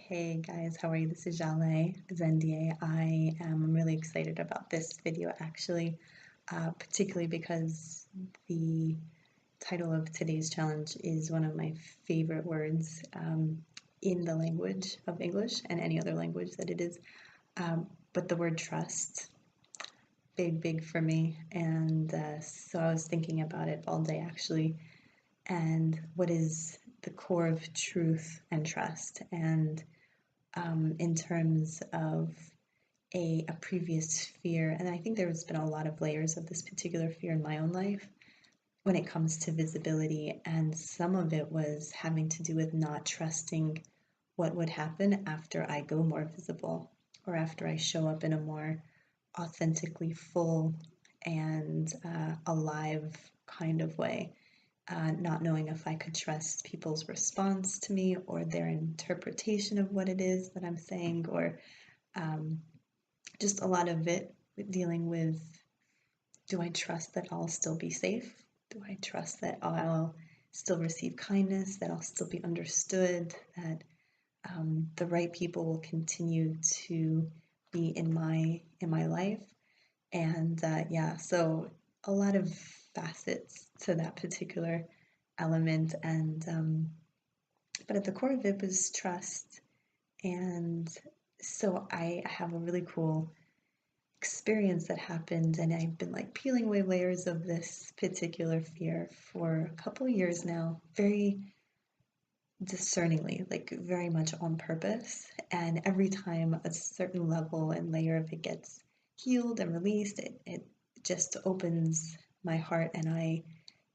Hey guys, how are you? This is Jale Zendier. I am really excited about this video actually, particularly because the title of today's challenge is one of my favorite words in the language of English and any other language that it is. But the word trust, big for me. And so I was thinking about it all day actually, and what is the core of truth and trust. And in terms of a previous fear. And I think there's been a lot of layers of this particular fear in my own life when it comes to visibility. And some of it was having to do with not trusting what would happen after I go more visible or after I show up in a more authentically full and alive kind of way. Not knowing if I could trust people's response to me or their interpretation of what it is that I'm saying, or um, just a lot of it dealing with, do I trust that I'll still be safe? Do I trust that I'll still receive kindness, that I'll still be understood, that the right people will continue to be in my life? And yeah, so a lot of facets to that particular element. And but at the core of it was trust. And so I have a really cool experience that happened, and I've been like peeling away layers of this particular fear for a couple of years now, very discerningly, like very much on purpose. And every time a certain level and layer of it gets healed and released, it just opens my heart, and I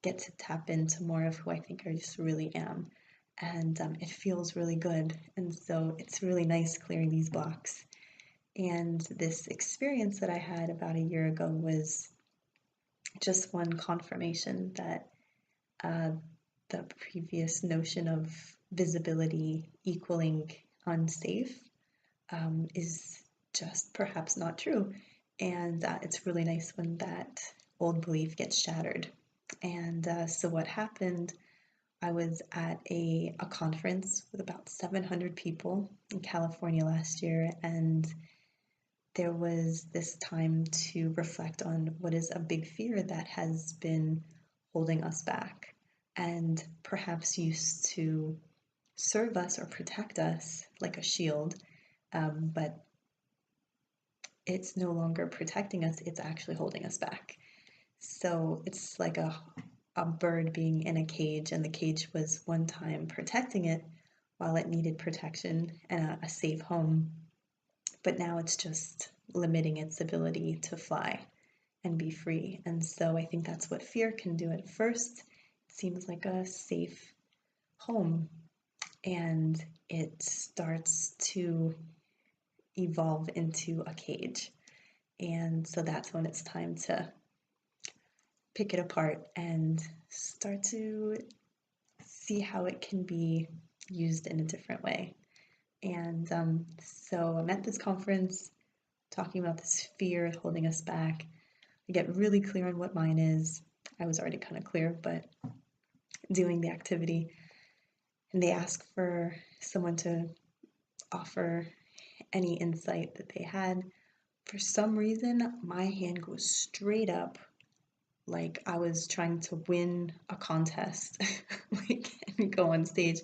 get to tap into more of who I think I just really am. And it feels really good. And so it's really nice clearing these blocks. And this experience that I had about a year ago was just one confirmation that uh, the previous notion of visibility equaling unsafe is just perhaps not true. And it's really nice when that old belief gets shattered. And so what happened, I was at a conference with about 700 people in California last year, and there was this time to reflect on what is a big fear that has been holding us back and perhaps used to serve us or protect us like a shield, but it's no longer protecting us, it's actually holding us back. So it's like a bird being in a cage, and the cage was one time protecting it while it needed protection and a safe home, but now it's just limiting its ability to fly and be free. And so I think that's what fear can do at first. It seems like a safe home, and it starts to evolve into a cage. And so that's when it's time to pick it apart and start to see how it can be used in a different way. And so I'm at this conference talking about this fear holding us back. I get really clear on what mine is. I was already kind of clear, but doing the activity. And they ask for someone to offer any insight that they had. For some reason, my hand goes straight up like I was trying to win a contest, like, and go on stage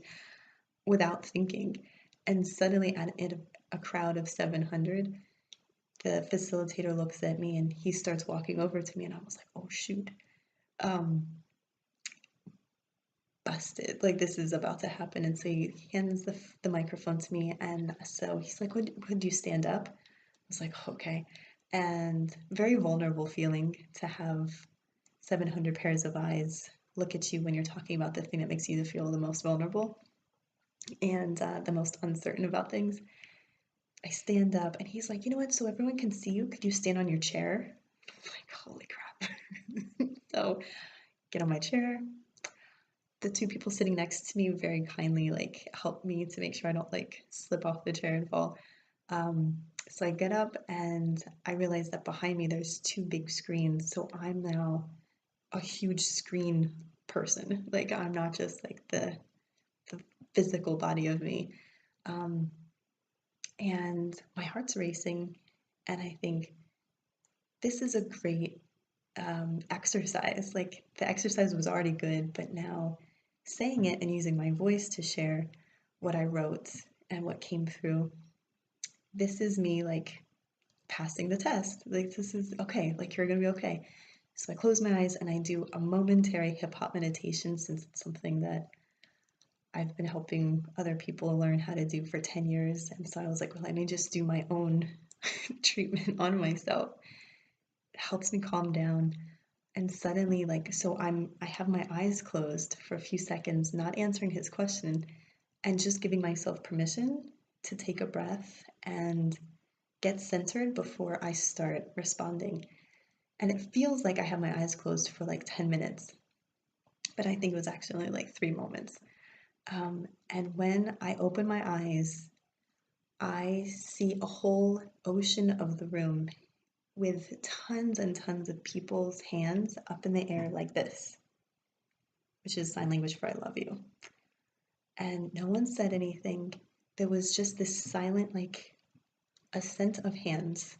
without thinking. And suddenly, at a crowd of 700, the facilitator looks at me and he starts walking over to me, and I was like, oh shoot, um, busted. Like this is about to happen. And so he hands the microphone to me, and so he's like, would you stand up? I was like, okay. And very vulnerable feeling to have 700 pairs of eyes look at you when you're talking about the thing that makes you feel the most vulnerable and the most uncertain about things. I stand up, and he's like, you know what, so everyone can see you, could you stand on your chair? I'm like, holy crap. So get on my chair. The two people sitting next to me very kindly like help me to make sure I don't like slip off the chair and fall. So I get up, and I realize that behind me there's two big screens, so I'm now a huge screen person. Like I'm not just like the physical body of me. and my heart's racing. And I think this is a great exercise. Like the exercise was already good, but now saying it and using my voice to share what I wrote and what came through, this is me like passing the test. Like, this is okay, like, you're gonna be okay. So I close my eyes and I do a momentary hip hop meditation, since it's something that I've been helping other people learn how to do for 10 years. And so I was like, well, let me just do my own treatment on myself. It helps me calm down. And suddenly, like, so I have my eyes closed for a few seconds, not answering his question, and just giving myself permission to take a breath and get centered before I start responding. And it feels like I have my eyes closed for like 10 minutes, but I think it was actually like 3 moments. And when I open my eyes, I see a whole ocean of the room with tons and tons of people's hands up in the air like this, which is sign language for I love you. And no one said anything. There was just this silent, like, ascent of hands.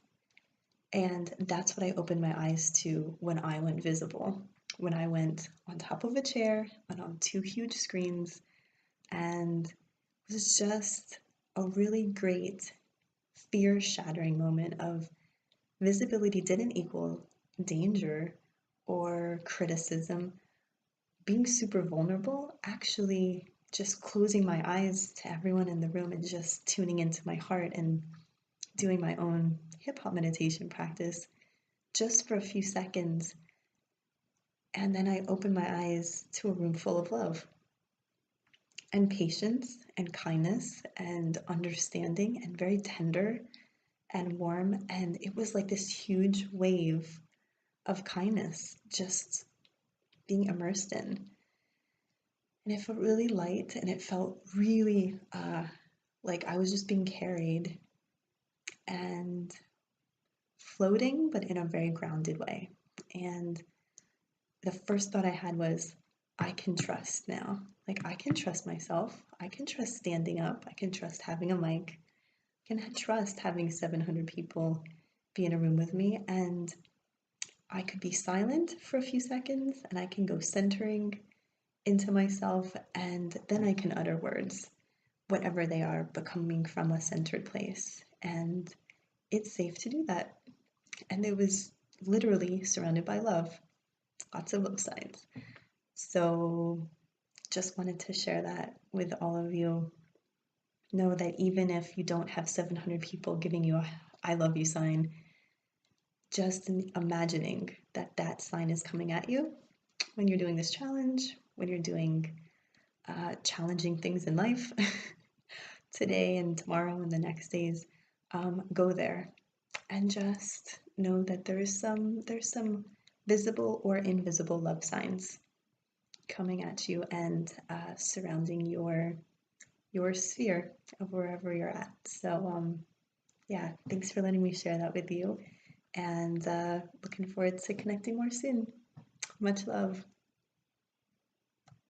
And that's what I opened my eyes to when I went visible. When I went on top of a chair and on two huge screens, and it was just a really great fear shattering moment of visibility didn't equal danger or criticism. Being super vulnerable, actually just closing my eyes to everyone in the room and just tuning into my heart and doing my own hip hop meditation practice just for a few seconds. And then I opened my eyes to a room full of love and patience and kindness and understanding and very tender and warm. And it was like this huge wave of kindness just being immersed in. And it felt really light, and it felt really like I was just being carried and floating, but in a very grounded way. And the first thought I had was, I can trust now. Like, I can trust myself. I can trust standing up. I can trust having a mic. I can trust having 700 people be in a room with me. And I could be silent for a few seconds and I can go centering into myself. And then I can utter words, whatever they are, but coming from a centered place. And it's safe to do that. And it was literally surrounded by love, lots of love signs. So just wanted to share that with all of you. Know that even if you don't have 700 people giving you a I love you sign, just imagining that that sign is coming at you when you're doing this challenge, when you're doing challenging things in life today and tomorrow and the next days, go there and just know that there's some visible or invisible love signs coming at you and surrounding your sphere of wherever you're at. So yeah, thanks for letting me share that with you, and looking forward to connecting more soon. Much love.